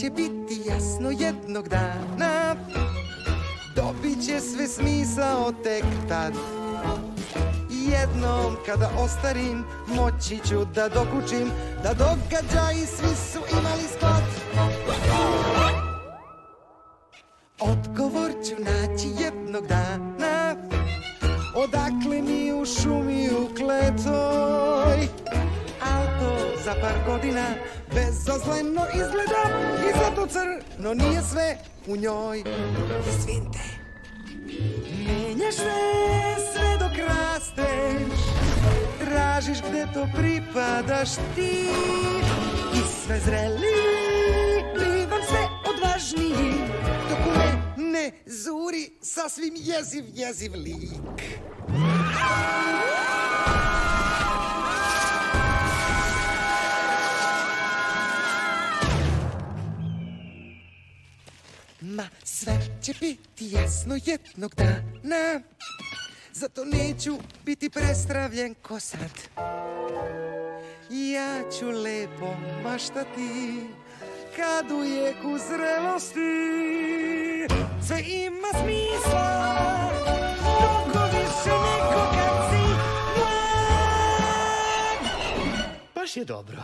će biti jasno jednog dana. Dobit će sve smisao tek tad. Jednom kada ostarim, moći ću da dokučim da događaji svi su imali sklad. Odgovor ću naći jednog dana, odakle mi u šumi u kletoj. Al to za par godina bezazleno izgleda i zato crno nije sve u njoj. Izvinte, menjaš sve dok rasteš, tražiš gde to pripadaš ti i sve zreliji, bivam sve odvažniji, dok u mene zuri sasvim jeziv lik. Ma sve će biti jasno jednog dana, zato neću biti prestravljen ko sad. Ja ću lepo maštati kad u jeku zrelosti sve ima smisla, mnogo više nego kad si mlad. Baš je dobro.